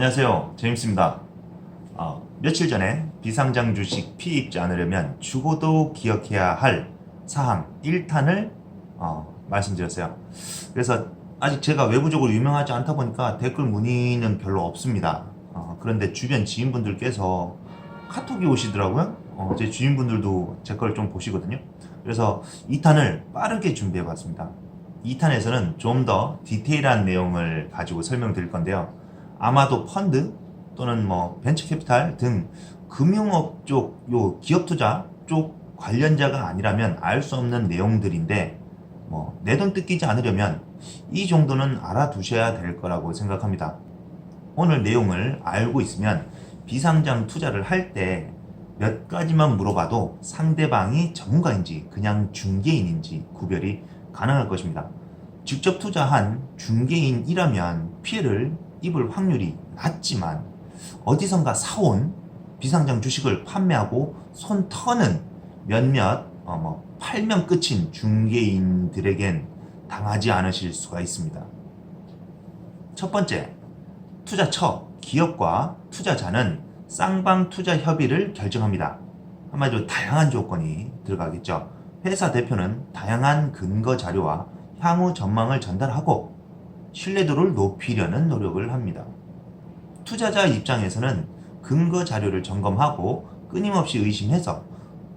안녕하세요. 제임스입니다. 며칠 전에 비상장 주식 피해 입지 않으려면 죽어도 기억해야 할 사항 1탄을 말씀드렸어요. 그래서 아직 제가 외부적으로 유명하지 않다 보니까 댓글 문의는 별로 없습니다. 그런데 주변 지인분들께서 카톡이 오시더라고요. 제 지인분들도 제 걸 좀 보시거든요. 그래서 2탄을 빠르게 준비해 봤습니다. 2탄에서는 좀 더 디테일한 내용을 가지고 설명드릴 건데요. 아마도 펀드 또는 벤처 캐피탈 등 금융업 쪽, 기업 투자 쪽 관련자가 아니라면 알 수 없는 내용들인데 내 돈 뜯기지 않으려면 이 정도는 알아두셔야 될 거라고 생각합니다. 오늘 내용을 알고 있으면 비상장 투자를 할 때 몇 가지만 물어봐도 상대방이 전문가인지 그냥 중개인인지 구별이 가능할 것입니다. 직접 투자한 중개인이라면 피해를 입을 확률이 낮지만 어디선가 사온 비상장 주식을 판매하고 손 터는 몇몇 팔면 끝인 중개인들에겐 당하지 않으실 수가 있습니다. 첫 번째, 투자처, 기업과 투자자는 쌍방 투자 협의를 결정합니다. 한마디로 다양한 조건이 들어가겠죠. 회사 대표는 다양한 근거 자료와 향후 전망을 전달하고 신뢰도를 높이려는 노력을 합니다. 투자자 입장에서는 근거 자료를 점검하고 끊임없이 의심해서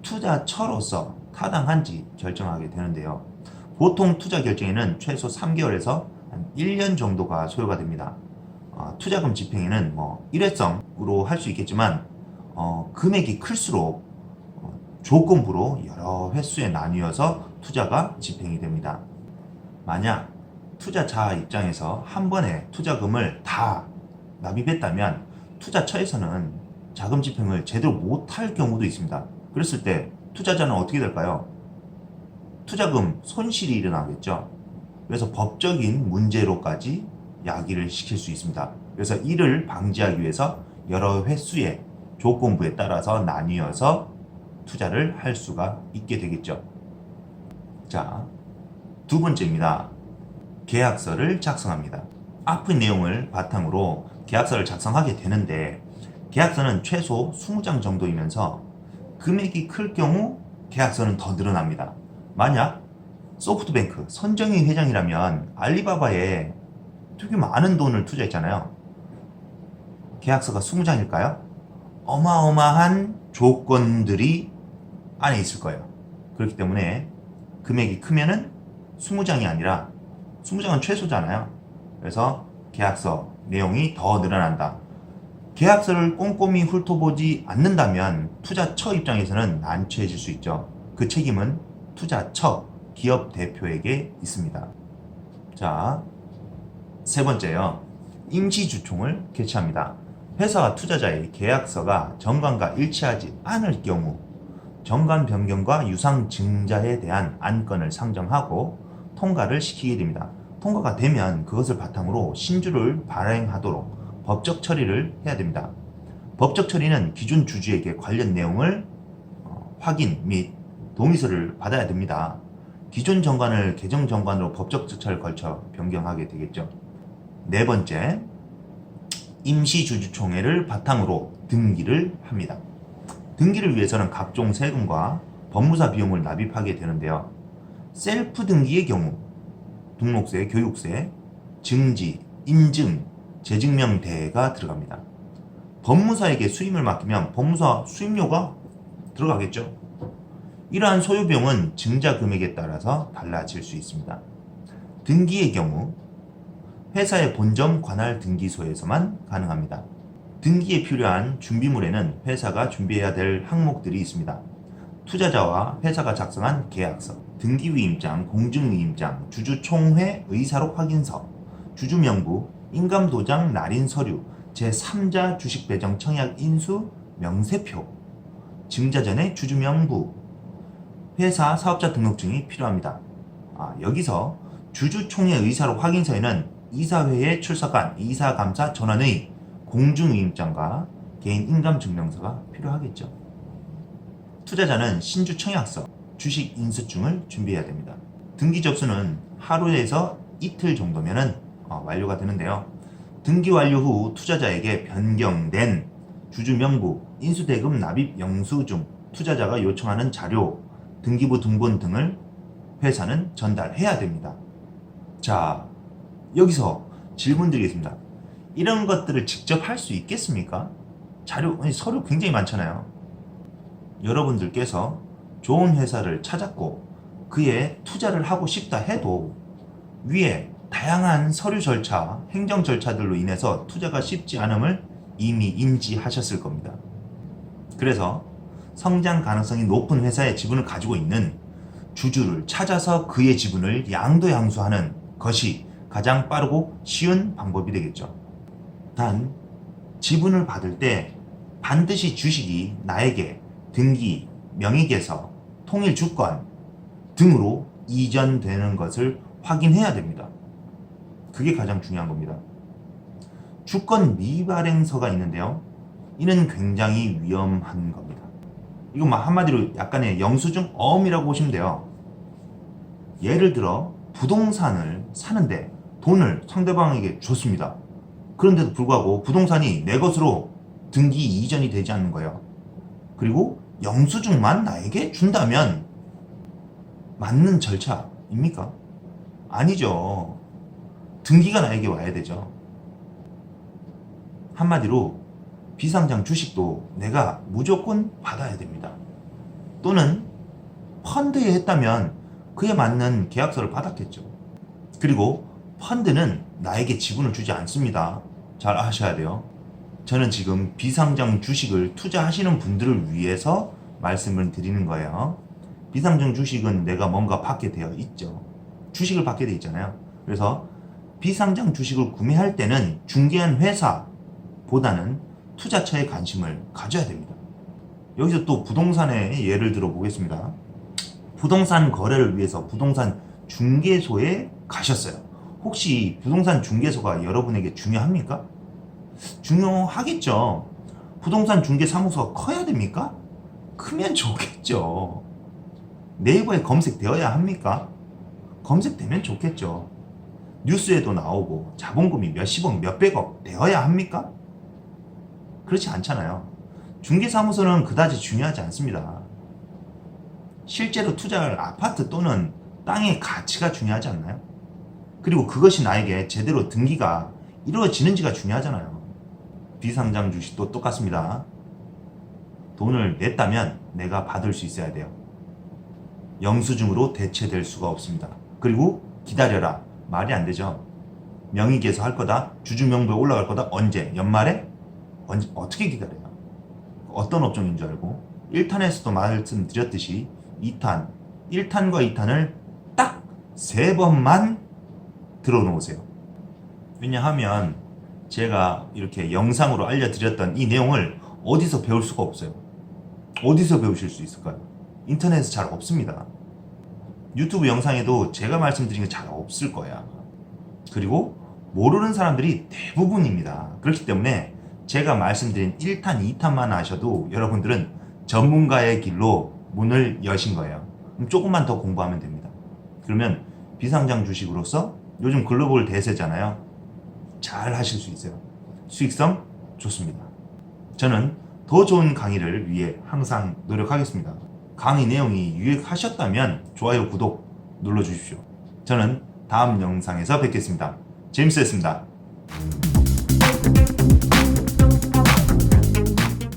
투자처로서 타당한지 결정하게 되는데요. 보통 투자 결정에는 최소 3개월에서 한 1년 정도가 소요가 됩니다. 투자금 집행에는 일회성으로 할 수 있겠지만 금액이 클수록 조건부로 여러 횟수에 나뉘어서 투자가 집행이 됩니다. 만약 투자자 입장에서 한 번에 투자금을 다 납입했다면 투자처에서는 자금 집행을 제대로 못할 경우도 있습니다. 그랬을 때 투자자는 어떻게 될까요? 투자금 손실이 일어나겠죠. 그래서 법적인 문제로까지 야기를 시킬 수 있습니다. 그래서 이를 방지하기 위해서 여러 횟수의 조건부에 따라서 나뉘어서 투자를 할 수가 있게 되겠죠. 자, 두 번째입니다. 계약서를 작성합니다. 앞의 내용을 바탕으로 계약서를 작성하게 되는데 계약서는 최소 20장 정도이면서 금액이 클 경우 계약서는 더 늘어납니다. 만약 소프트뱅크 손정희 회장이라면 알리바바에 되게 많은 돈을 투자했잖아요. 계약서가 20장일까요? 어마어마한 조건들이 안에 있을 거예요. 그렇기 때문에 금액이 크면은 20장이 아니라 20장은 최소잖아요. 그래서 계약서 내용이 더 늘어난다. 계약서를 꼼꼼히 훑어보지 않는다면 투자처 입장에서는 난처해질 수 있죠. 그 책임은 투자처, 기업 대표에게 있습니다. 자, 세 번째요. 임시주총을 개최합니다. 회사와 투자자의 계약서가 정관과 일치하지 않을 경우 정관 변경과 유상 증자에 대한 안건을 상정하고 통과를 시키게 됩니다. 통과가 되면 그것을 바탕으로 신주를 발행하도록 법적 처리를 해야 됩니다. 법적 처리는 기존 주주에게 관련 내용을 확인 및 동의서를 받아야 됩니다. 기존 정관을 개정 정관으로 법적 절차를 걸쳐 변경하게 되겠죠. 네 번째, 임시주주총회를 바탕으로 등기를 합니다. 등기를 위해서는 각종 세금과 법무사 비용을 납입하게 되는데요. 셀프 등기의 경우 등록세, 교육세, 증지, 인증, 재증명 대가 들어갑니다. 법무사에게 수임을 맡기면 법무사 수임료가 들어가겠죠. 이러한 소요 비용은 증자 금액에 따라서 달라질 수 있습니다. 등기의 경우 회사의 본점 관할 등기소에서만 가능합니다. 등기에 필요한 준비물에는 회사가 준비해야 될 항목들이 있습니다. 투자자와 회사가 작성한 계약서, 등기위임장, 공증위임장, 주주총회 의사록 확인서, 주주명부, 인감도장 날인 서류, 제3자 주식배정 청약 인수 명세표, 증자 전에 주주명부, 회사 사업자 등록증이 필요합니다. 여기서 주주총회 의사록 확인서에는 이사회에 출석한 이사감사 전원의 공중위임장과 개인 인감증명서가 필요하겠죠. 투자자는 신주 청약서, 주식 인수증을 준비해야 됩니다. 등기 접수는 하루에서 이틀 정도면 완료가 되는데요. 등기 완료 후 투자자에게 변경된 주주 명부, 인수대금 납입 영수증, 투자자가 요청하는 자료, 등기부 등본 등을 회사는 전달해야 됩니다. 자, 여기서 질문 드리겠습니다. 이런 것들을 직접 할 수 있겠습니까? 서류 굉장히 많잖아요. 여러분들께서 좋은 회사를 찾았고 그에 투자를 하고 싶다 해도 위에 다양한 서류 절차, 행정 절차들로 인해서 투자가 쉽지 않음을 이미 인지하셨을 겁니다. 그래서 성장 가능성이 높은 회사의 지분을 가지고 있는 주주를 찾아서 그의 지분을 양도양수하는 것이 가장 빠르고 쉬운 방법이 되겠죠. 단, 지분을 받을 때 반드시 주식이 나에게 등기, 명의계서, 통일주권 등으로 이전되는 것을 확인해야 됩니다. 그게 가장 중요한 겁니다. 주권 미발행서가 있는데요. 이는 굉장히 위험한 겁니다. 이거 한마디로 약간의 영수증 어음이라고 보시면 돼요. 예를 들어 부동산을 사는데 돈을 상대방에게 줬습니다. 그런데도 불구하고 부동산이 내 것으로 등기 이전이 되지 않는 거예요. 그리고 영수증만 나에게 준다면 맞는 절차입니까? 아니죠. 등기가 나에게 와야 되죠. 한마디로 비상장 주식도 내가 무조건 받아야 됩니다. 또는 펀드에 했다면 그에 맞는 계약서를 받았겠죠. 그리고 펀드는 나에게 지분을 주지 않습니다. 잘 아셔야 돼요. 저는 지금 비상장 주식을 투자하시는 분들을 위해서 말씀을 드리는 거예요. 비상장 주식은 내가 뭔가 받게 되어 있죠. 주식을 받게 되어 있잖아요. 그래서 비상장 주식을 구매할 때는 중개한 회사보다는 투자처에 관심을 가져야 됩니다. 여기서 또 부동산의 예를 들어 보겠습니다. 부동산 거래를 위해서 부동산 중개소에 가셨어요. 혹시 부동산 중개소가 여러분에게 중요합니까? 중요하겠죠. 부동산 중개 사무소가 커야 됩니까? 크면 좋겠죠. 네이버에 검색되어야 합니까? 검색되면 좋겠죠. 뉴스에도 나오고 자본금이 몇십억, 몇백억 되어야 합니까? 그렇지 않잖아요. 중개사무소는 그다지 중요하지 않습니다. 실제로 투자할 아파트 또는 땅의 가치가 중요하지 않나요? 그리고 그것이 나에게 제대로 등기가 이루어지는지가 중요하잖아요. 비상장 주식도 똑같습니다. 돈을 냈다면 내가 받을 수 있어야 돼요. 영수증으로 대체될 수가 없습니다. 그리고 기다려라. 말이 안 되죠. 명의계에서 할 거다. 주주명부에 올라갈 거다. 언제? 연말에? 언제? 어떻게 기다려요? 어떤 업종인 줄 알고 1탄에서도 말씀드렸듯이 2탄, 1탄과 2탄을 딱 3번만 들어놓으세요. 왜냐하면 제가 이렇게 영상으로 알려드렸던 이 내용을 어디서 배울 수가 없어요. 어디서 배우실 수 있을까요? 인터넷에서 잘 없습니다. 유튜브 영상에도 제가 말씀드린 게 잘 없을 거야. 그리고 모르는 사람들이 대부분입니다. 그렇기 때문에 제가 말씀드린 1탄, 2탄만 하셔도 여러분들은 전문가의 길로 문을 여신 거예요. 그럼 조금만 더 공부하면 됩니다. 그러면 비상장 주식으로서 요즘 글로벌 대세잖아요. 잘 하실 수 있어요. 수익성 좋습니다. 저는 더 좋은 강의를 위해 항상 노력하겠습니다. 강의 내용이 유익하셨다면 좋아요, 구독 눌러주십시오. 저는 다음 영상에서 뵙겠습니다. 재밌었습니다.